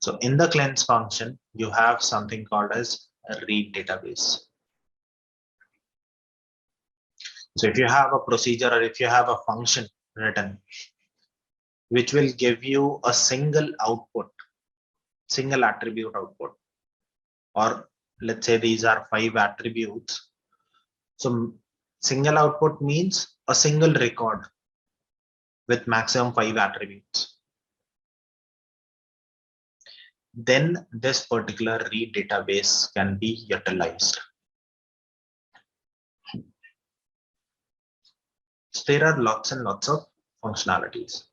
So in the cleanse function, you have something called as a read database. So if you have a procedure or if you have a function written, which will give you a single output, single attribute output, or let's say these are 5 attributes. So single output means a single record with maximum 5 attributes. Then this particular read database can be utilized. So there are lots and lots of functionalities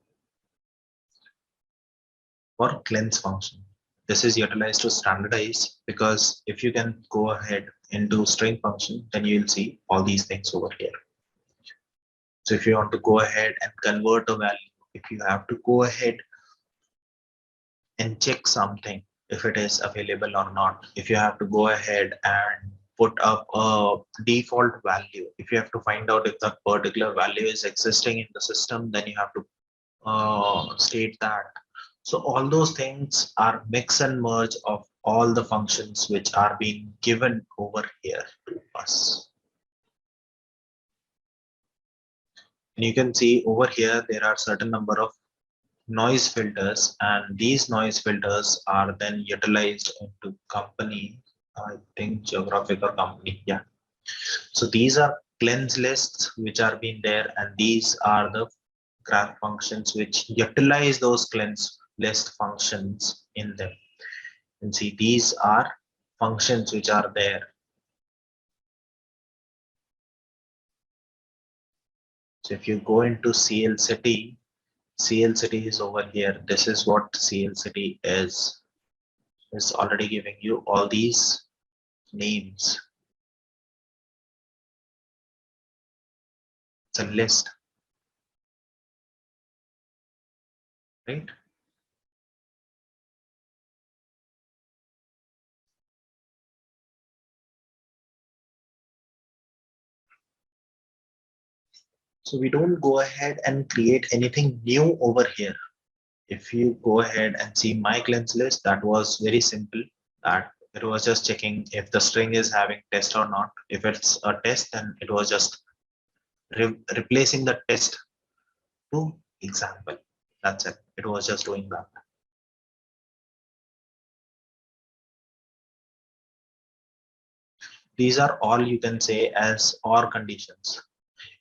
for cleanse function. This is utilized to standardize, because if you can go ahead into string function, then you will see all these things over here. So if you want to go ahead and convert a value, if you have to go ahead and check something, if it is available or not, if you have to go ahead and put up a default value, if you have to find out if that particular value is existing in the system, then you have to state that. So all those things are mix and merge of all the functions which are being given over here to us. And you can see over here, there are certain number of noise filters, and these noise filters are then utilized into company, I think geographic or company. Yeah. So these are cleanse lists which are being there, and these are the graph functions which utilize those cleanse list functions in them. And see, these are functions which are there. So if you go into CL City, CL City is over here. This is what CL City is. It's already giving you all these names. It's a list, right? So we don't go ahead and create anything new over here. If you go ahead and see my cleanse list, that was very simple. That it was just checking if the string is having test or not. If it's a test, then it was just replacing the test to example. That's it. It was just doing that. These are all you can say as or conditions.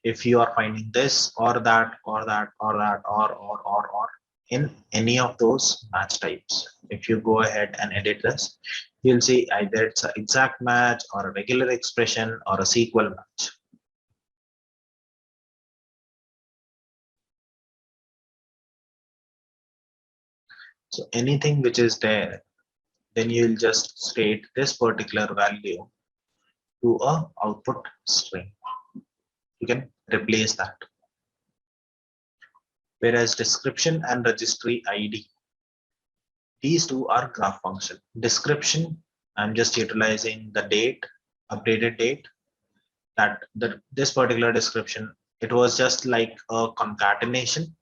If you are finding this or that or that or that or in any of those match types, if you go ahead and edit this, you'll see either it's an exact match or a regular expression or a SQL match. So anything which is there, then you'll just state this particular value to a output string. You can replace that. Whereas description and registry ID, these two are graph function. Description, I'm just utilizing the date, updated date, that this particular description, it was just like a concatenation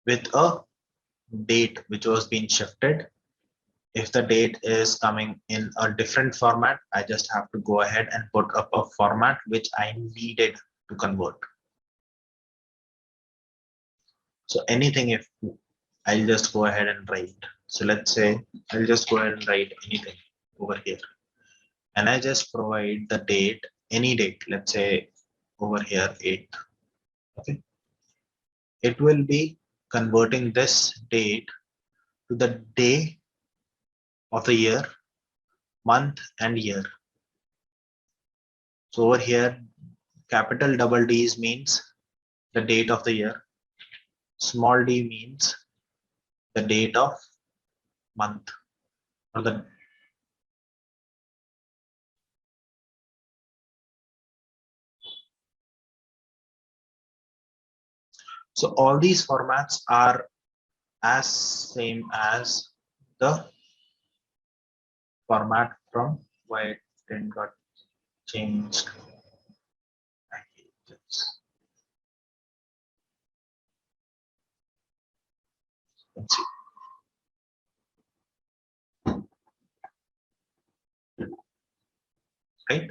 with a date which was being shifted. If the date is coming in a different format, I just have to go ahead and put up a format which I needed to convert. So anything, if I'll just go ahead and write. So let's say I'll just go ahead and write anything over here. And I just provide the date, any date, let's say over here 8th. Okay. It will be converting this date to the day of the year, month, and year. So over here, capital double D's means the date of the year. Small d means the date of month or the so all these formats are as same as the format from why it didn't got changed. Let's see. right?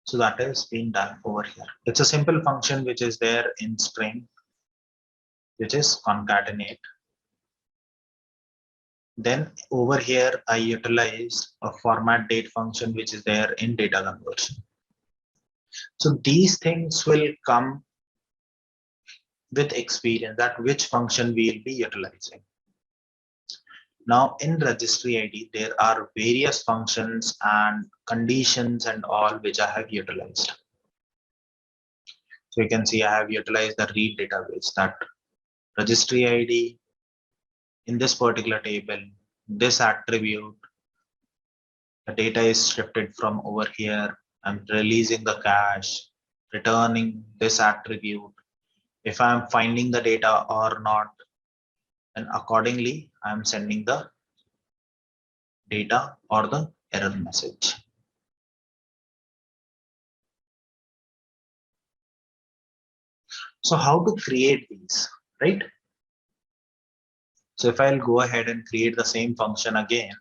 So that is being done over here. It's a simple function which is there in string, which is concatenate. Then over here, I utilize a format date function, which is there in data conversion. So these things will come with experience, that which function we will be utilizing. Now in registry ID, there are various functions and conditions and all which I have utilized. So you can see I have utilized the read database, that registry ID in this particular table, this attribute, the data is shifted from over here. I'm releasing the cache, returning this attribute. If I'm finding the data or not, then accordingly, I'm sending the data or the error message. So how to create these, right? So if I'll go ahead and create the same function again,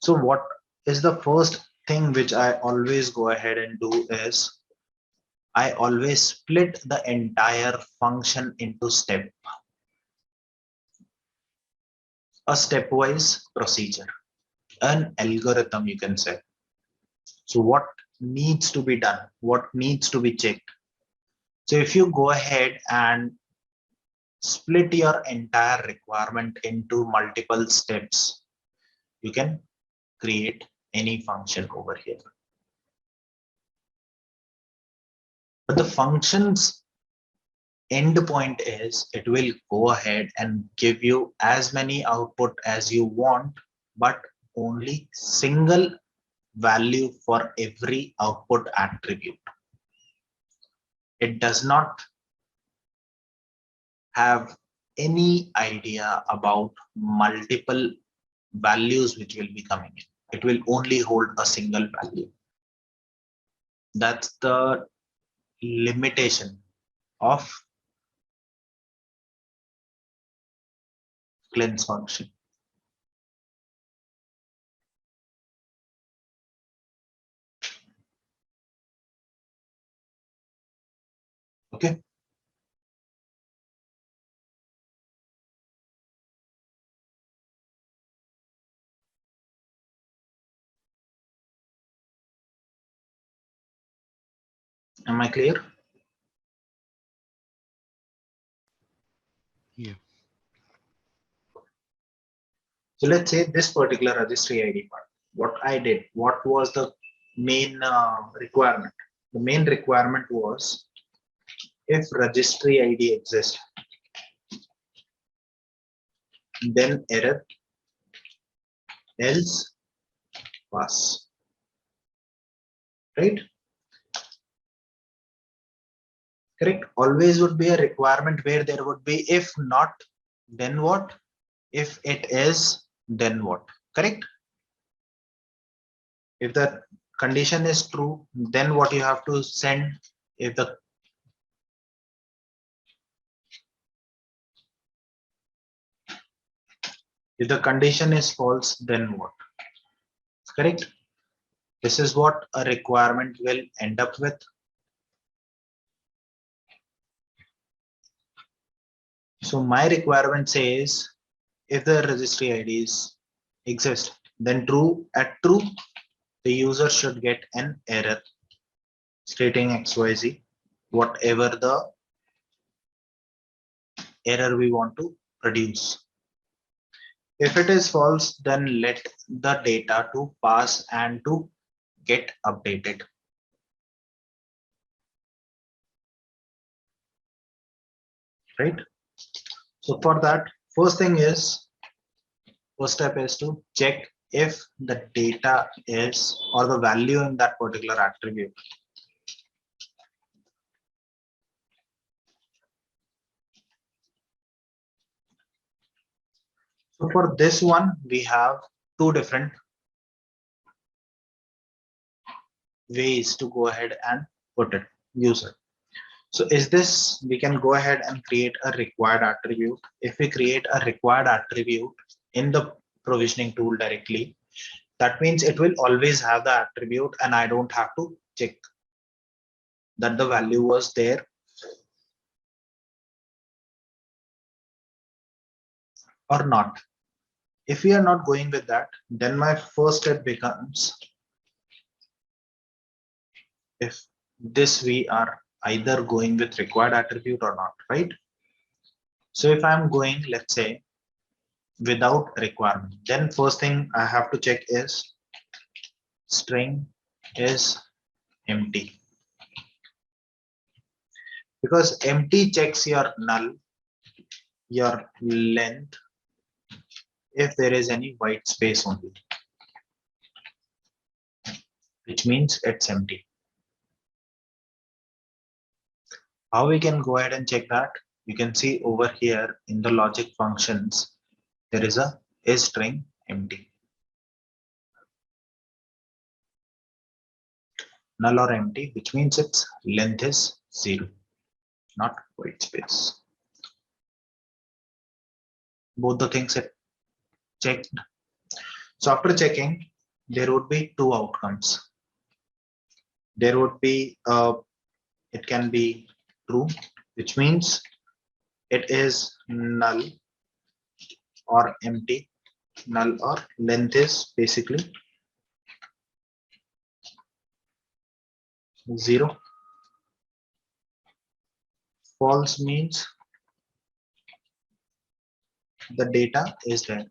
so what is the first thing which I always go ahead and do is I always split the entire function into a stepwise procedure, an algorithm, you can say. So what needs to be done? What needs to be checked? So if you go ahead and split your entire requirement into multiple steps, you can create any function over here. But the function's endpoint is it will go ahead and give you as many output as you want, but only single value for every output attribute. It does not have any idea about multiple values which will be coming in. It will only hold a single value. That's the limitation of cleanse function. Okay. Am I clear? Yeah. So let's say this particular registry ID part. What I did, what was the main requirement? The main requirement was if registry ID exists, then error, else pass. Right? Correct. Always would be a requirement where there would be if not, then what? If it is, then what? Correct. If the condition is true, then what you have to send. If the condition is false, then what? Correct. This is what a requirement will end up with. So my requirement says if the registry IDs exist, then true. At true, the user should get an error stating XYZ, whatever the error we want to produce. If it is false, then let the data to pass and to get updated. Right? So for that, first step is to check if the data is or the value in that particular attribute. So for this one, we have two different ways to go ahead and put it, use it. So is this, we can go ahead and create a required attribute. If we create a required attribute in the provisioning tool directly, That means it will always have the attribute and I don't have to check that the value was there or not. If we are not going with that, then my first step becomes, if this we are either going with required attribute or not, right? So if I'm going, let's say, without requirement, then first thing I have to check is string is empty, because empty checks your null, your length, if there is any white space only, which means it's empty. How we can go ahead and check that? You can see over here in the logic functions, there is a is string empty. Null or empty, which means its length is 0, not white space. Both the things are checked. So after checking, there would be two outcomes. There would be, it can be true, which means it is null or empty. Null or length is basically 0. False means the data is there.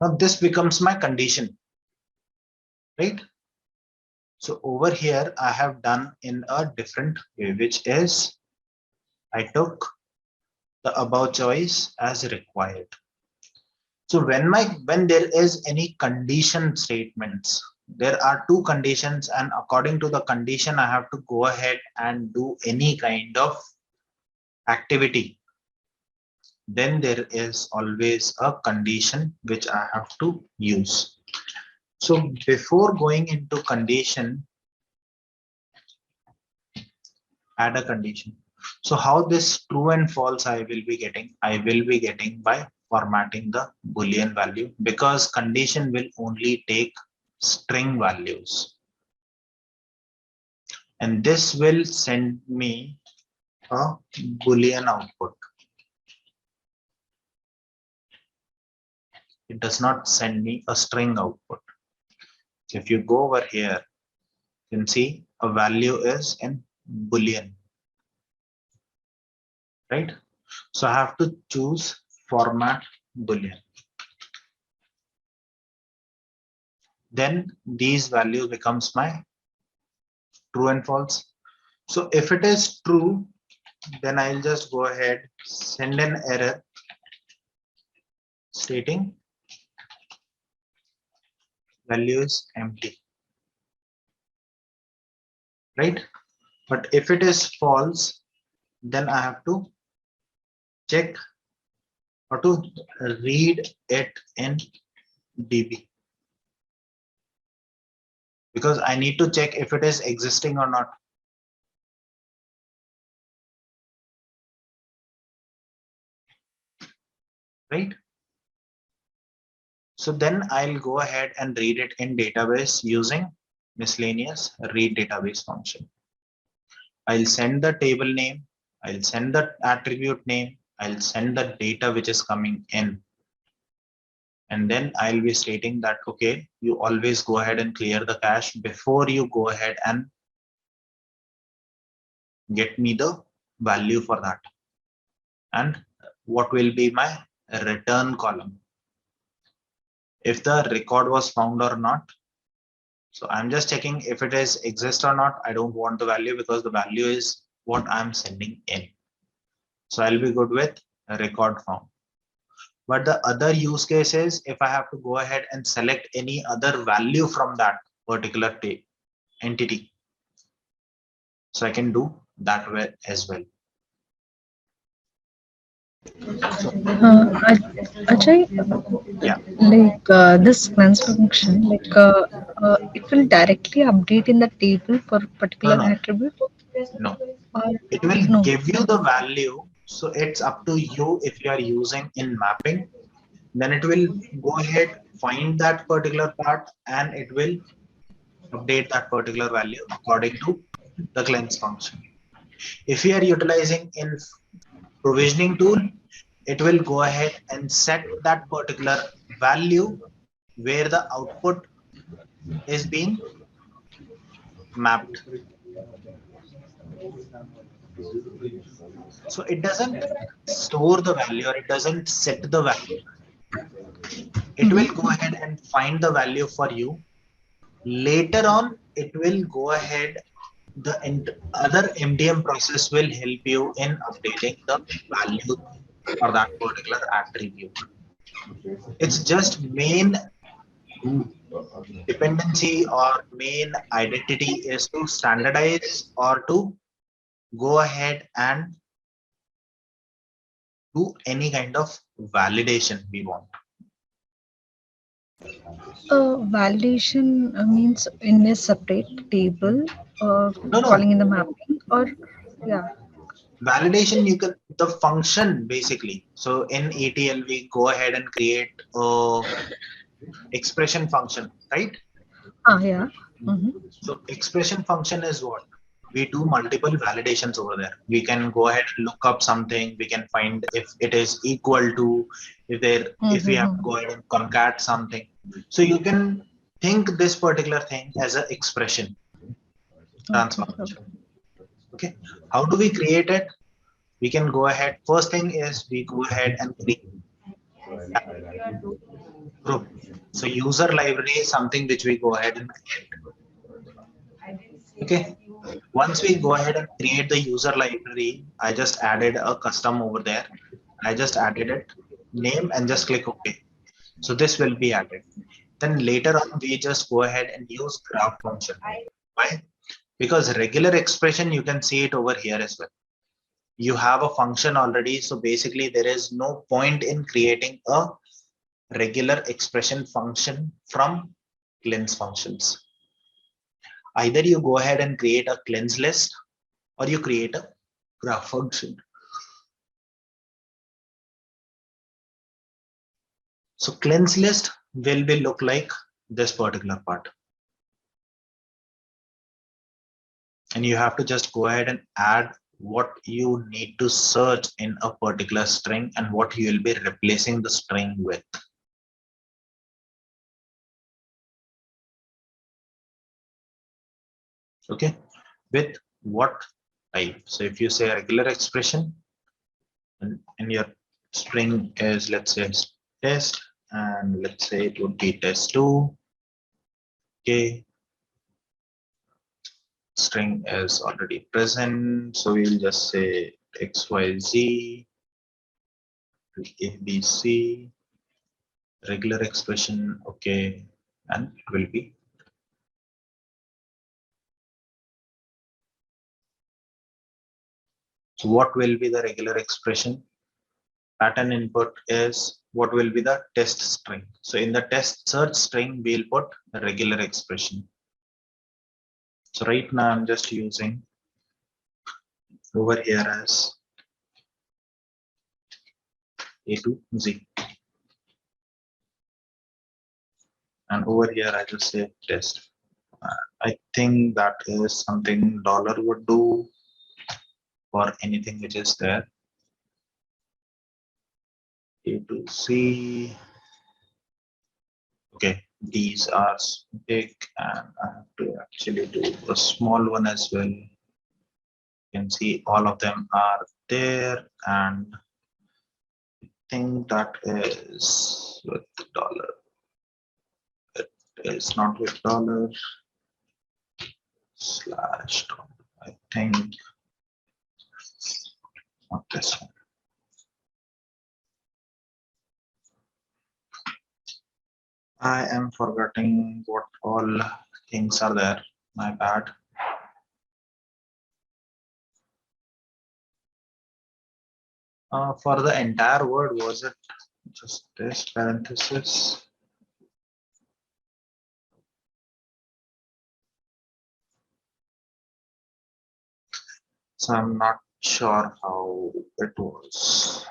Now this becomes my condition, right? So over here I have done in a different way, which is I took the above choice as required. So when there is any condition statements, there are two conditions, and according to the condition I have to go ahead and do any kind of activity. Then there is always a condition which I have to use. So before going into condition, add a condition. So how this true and false I will be getting? I will be getting by formatting the Boolean value, because condition will only take string values. And this will send me a Boolean output. It does not send me a string output. So if you go over here, you can see a value is in Boolean, right? So I have to choose format Boolean. Then these values becomes my true and false. So if it is true, then I'll just go ahead, send an error stating value is empty, right? But if it is false, then I have to check or to read it in DB, because I need to check if it is existing or not. Right? So then I'll go ahead and read it in database using miscellaneous read database function. I'll send the table name, I'll send the attribute name, I'll send the data which is coming in. And then I'll be stating that, okay, you always go ahead and clear the cache before you go ahead and get me the value for that. And what will be my return column? If the record was found or not. So I'm just checking if it is exist or not. I don't want the value because the value is what I'm sending in. So I'll be good with a record found. But the other use case is if I have to go ahead and select any other value from that particular entity. So I can do that way as well. Ajay, Yeah. like this cleanse function, it will directly update in the table for No, particular no, attribute, no. or It will no? give you the value. So it's up to you if you are using in mapping. Then it will go ahead find that particular part and it will update that particular value according to the cleanse function. If you are utilizing in provisioning tool, it will go ahead and set that particular value where the output is being mapped. So it doesn't store the value or it doesn't set the value. It will go ahead and find the value for you. Later on, it will go ahead. The other MDM process will help you in updating the value for that particular attribute. It's just main dependency or main identity is to standardize or to go ahead and do any kind of validation we want. Validation means in a separate table, No, calling no. in the mapping, or yeah. Validation, you can, the function basically. So in ETL, we go ahead and create a expression function, right? Yeah. Mm-hmm. So expression function is what? We do multiple validations over there. We can go ahead and look up something. We can find if it is equal to, if we have to Mm-hmm. go ahead and concat something. So you can think this particular thing as an expression Okay. transformation. Okay. How do we create it? We can go ahead. First thing is we go ahead and create a group. So user library is something which we go ahead and create. Okay. Once we go ahead and create the user library, I just added a custom over there. I just added it name and just click OK. So this will be added. Then later on, we just go ahead and use graph function. Why? Because regular expression, you can see it over here as well. You have a function already. So basically there is no point in creating a regular expression function from cleanse functions. Either you go ahead and create a cleanse list or you create a graph function. So cleanse list will be look like this particular part. And you have to just go ahead and add what you need to search in a particular string and what you will be replacing the string with. Okay, with what type? So if you say regular expression and your string is, let's say, test, and let's say it would be test2. Okay, string is already present, so we'll just say xyz abc regular expression. Okay, and it will be. So what will be the regular expression? Pattern input is what will be the test string. So in the test search string, we'll put the regular expression. So right now I'm just using over here as A to Z. And over here I just say test. I think that is something dollar would do for anything which is there. A to C. Okay, these are big and I have to actually do a small one as well. You can see all of them are there, and I think that is with dollar. It is not with dollar slash dollar. I think not this one. I am forgetting what all things are there. My bad. For the entire word, was it just this parenthesis? So I'm not sure how it was.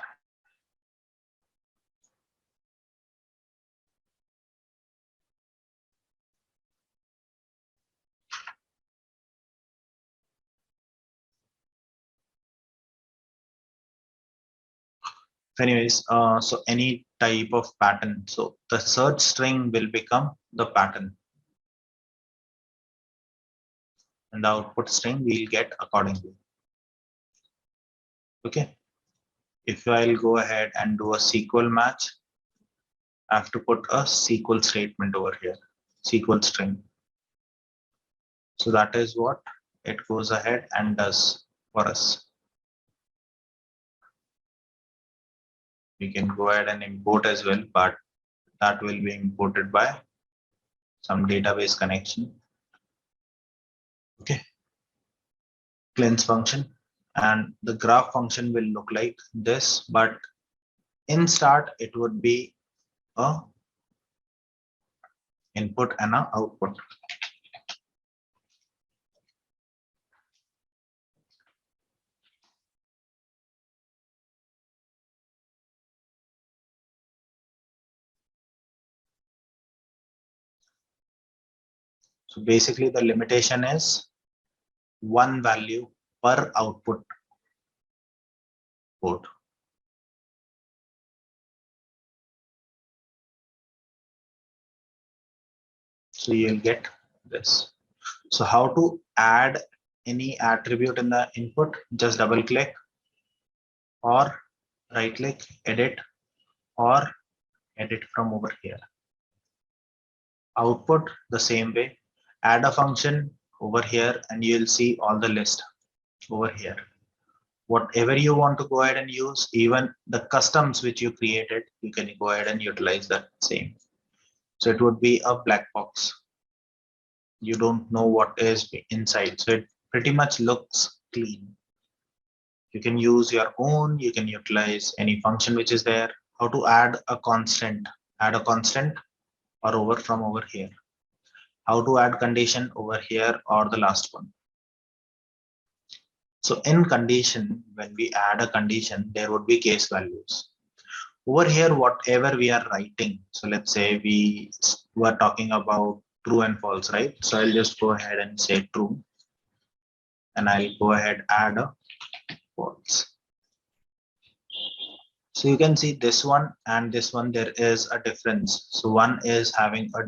Anyways, so any type of pattern. So the search string will become the pattern, and the output string we'll get accordingly. Okay. If I'll go ahead and do a SQL match, I have to put a SQL statement over here, SQL string. So that is what it goes ahead and does for us. We can go ahead and import as well, but that will be imported by some database connection. Okay. Cleanse function, and the graph function will look like this, but in start it would be a input and a output. So basically the limitation is one value per output port. So you'll get this. So how to add any attribute in the input? Just double click or right click, edit, or edit from over here. Output the same way. Add a function over here and you'll see all the list over here. Whatever you want to go ahead and use, even the customs which you created, you can go ahead and utilize that same. So it would be a black box. You don't know what is inside. So it pretty much looks clean. You can use your own, you can utilize any function which is there. How to add a constant or over from over here. How to add condition over here or the last one. So in condition, when we add a condition, there would be case values. Over here, whatever we are writing. So let's say we were talking about true and false, right? So I'll just go ahead and say true. And I'll go ahead add a false. So you can see this one and this one, there is a difference. So one is having a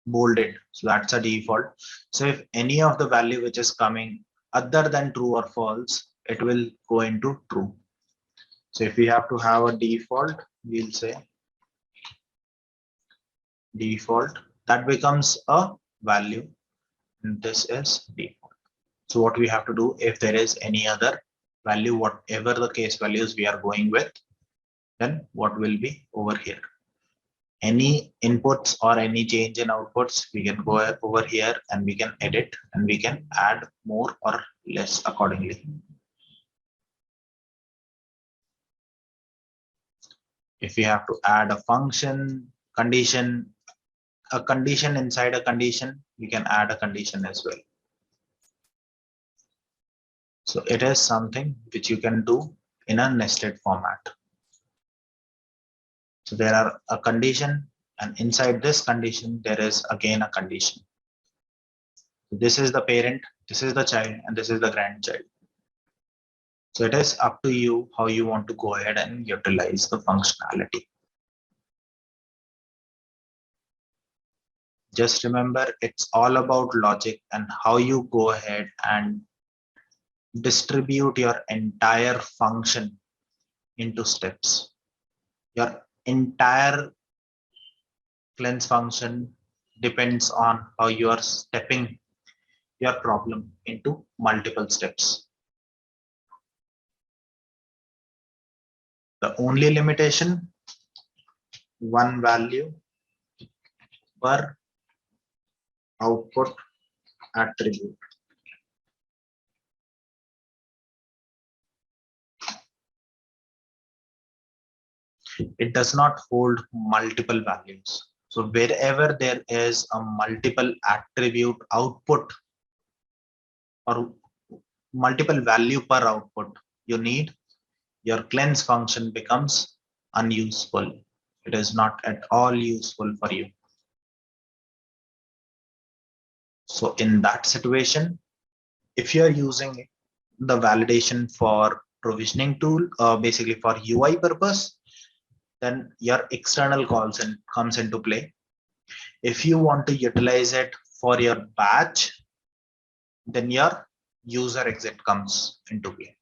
bolded, so that's a default. So if any of the value which is coming other than true or false, it will go into true. So if we have to have a default, we'll say default, that becomes a value, and this is default. So what we have to do, if there is any other value, whatever the case values we are going with, then what will be over here? Any inputs or any change in outputs, we can go over here and we can edit and we can add more or less accordingly. If we have to add a function, condition, a condition inside a condition, we can add a condition as well. So it is something which you can do in a nested format. So there are a condition, and inside this condition, there is again a condition. This is the parent, this is the child, and this is the grandchild. So it is up to you how you want to go ahead and utilize the functionality. Just remember, it's all about logic and how you go ahead and distribute your entire function into steps. Your entire cleanse function depends on how you are stepping your problem into multiple steps. The only limitation, one value per output attribute. It does not hold multiple values. So wherever there is a multiple attribute output or multiple value per output you need, your cleanse function becomes unuseful. It is not at all useful for you. So in that situation, if you are using the validation for provisioning tool, basically for UI purpose, then your external calls and comes into play. If you want to utilize it for your batch, then your user exit comes into play.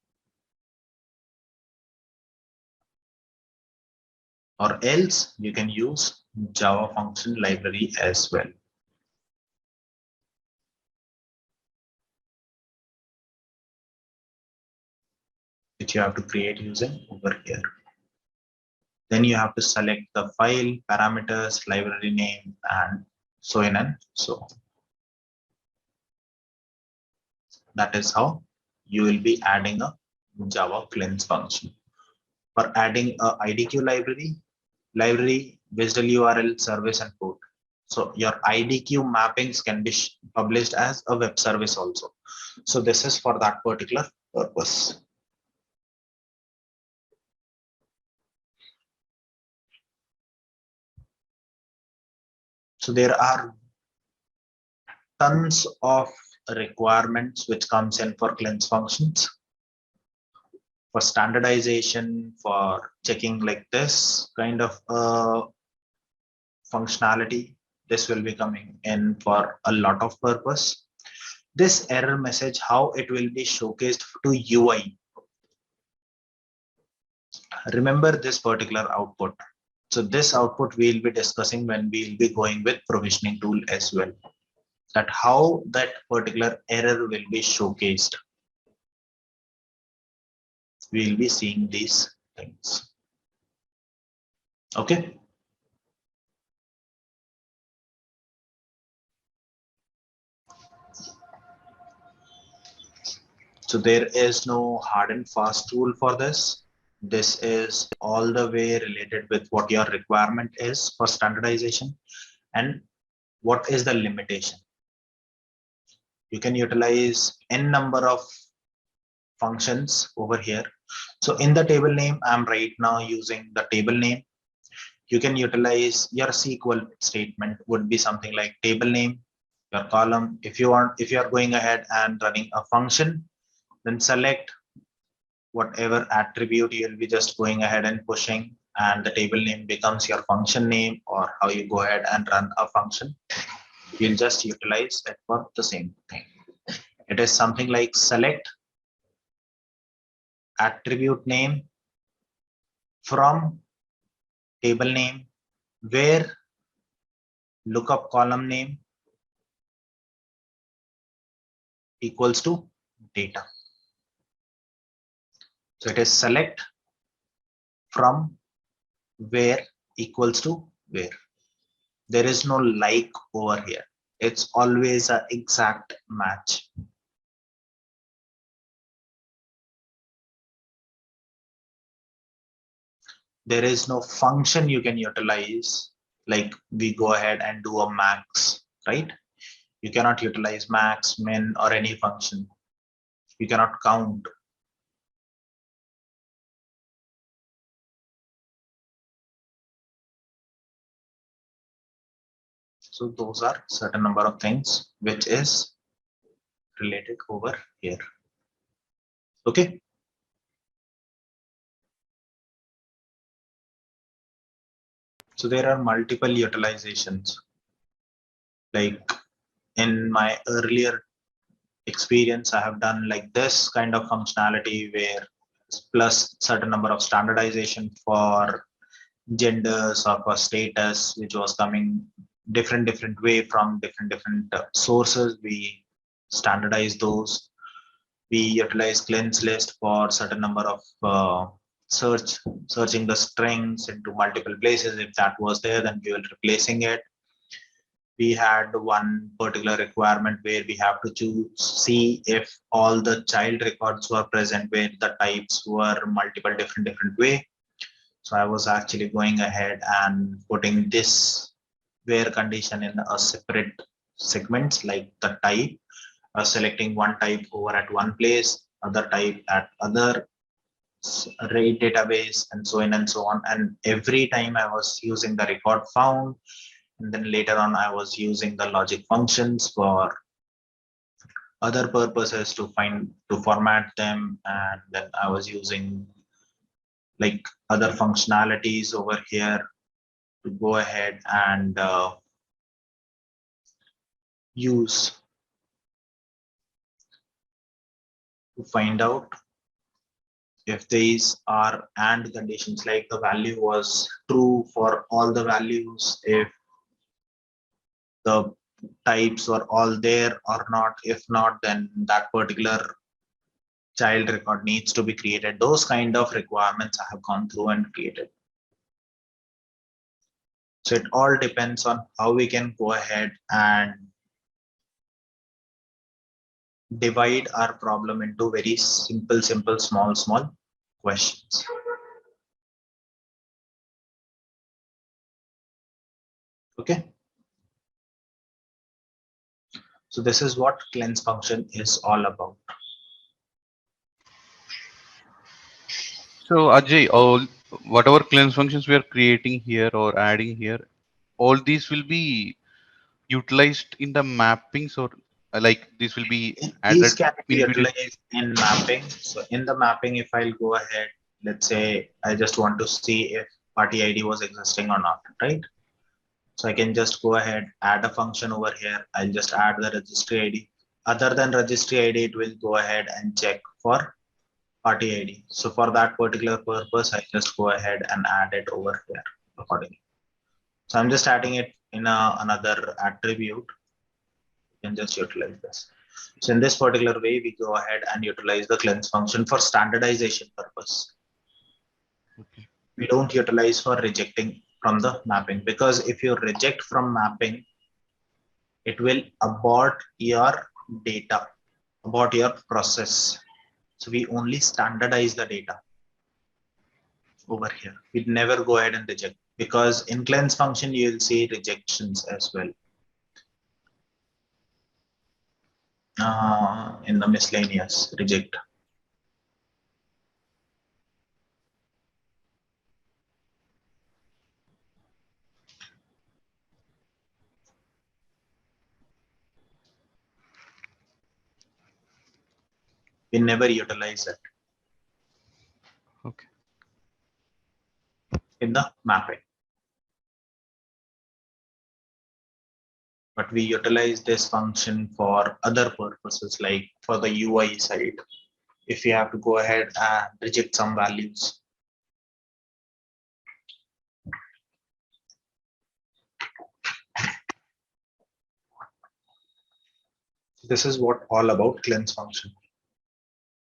Or else you can use Java function library as well. Which you have to create using over here. Then you have to select the file, parameters, library name, and so on and so on. That is how you will be adding a Java cleanse function. For adding a IDQ library, visual URL, service, and port. So your IDQ mappings can be published as a web service also. So this is for that particular purpose. So there are tons of requirements which comes in for cleanse functions. For standardization, for checking like this kind of functionality, this will be coming in for a lot of purpose. This error message, how it will be showcased to UI. Remember this particular output. So this output we'll be discussing when we'll be going with provisioning tool as well. That how that particular error will be showcased. We'll be seeing these things. Okay. So there is no hard and fast rule for this. This is all the way related with what your requirement is for standardization and what is the limitation. You can utilize n number of functions over here. So in the table name, I'm right now using the table name. You can utilize your SQL statement would be something like table name, your column. If you are going ahead and running a function, then select whatever attribute you'll be just going ahead and pushing, and the table name becomes your function name, or how you go ahead and run a function. You'll just utilize it for the same thing. It is something like select attribute name from table name, where lookup column name equals to data. So it is select from where equals to where. There is no like over here. It's always an exact match. There is no function you can utilize, like we go ahead and do a max, right? You cannot utilize max, min, or any function. You cannot count. So those are certain number of things which is related over here. Okay. So there are multiple utilizations. Like in my earlier experience, I have done like this kind of functionality where plus certain number of standardization for genders or for status, which was coming different way from different sources. We standardize those. We utilize cleanse list for certain number of searching the strings into multiple places. If that was there, then we will replacing it. We had one particular requirement where we have to see if all the child records were present, where the types were multiple different way. So I was actually going ahead and putting this where condition in a separate segments, like the type, selecting one type over at one place, other type at other rate database, and so on and so on. And every time I was using the record found, and then later on I was using the logic functions for other purposes to format them, and then I was using like other functionalities over here to go ahead and use to find out if these are and conditions, like the value was true for all the values, if the types were all there or not. If not, then that particular child record needs to be created. Those kind of requirements I have gone through and created. So it all depends on how we can go ahead and divide our problem into very simple, small questions. Okay. So this is what cleanse function is all about. So Ajay, all whatever cleanse functions we are creating here or adding here, all these will be utilized in the mappings, or like this will be These added can be immediately. utilized in mapping. So in the mapping, if I'll go ahead, let's say I just want to see if party ID was existing or not, right? So I can just go ahead, add a function over here. I'll just add the registry ID. Other than registry ID, it will go ahead and check for party ID. So for that particular purpose, I just go ahead and add it over here accordingly. So I'm just adding it in another attribute. You can just utilize this. So in this particular way, we go ahead and utilize the cleanse function for standardization purpose. Okay. We don't utilize for rejecting from the mapping, because if you reject from mapping, it will abort your data, abort your process. So we only standardize the data over here. We'd never go ahead and reject, because in cleanse function, you'll see rejections as well. In the miscellaneous reject. We never utilize that Okay. in the mapping. But we utilize this function for other purposes, like for the UI side. If you have to go ahead and reject some values. This is what all about cleanse function.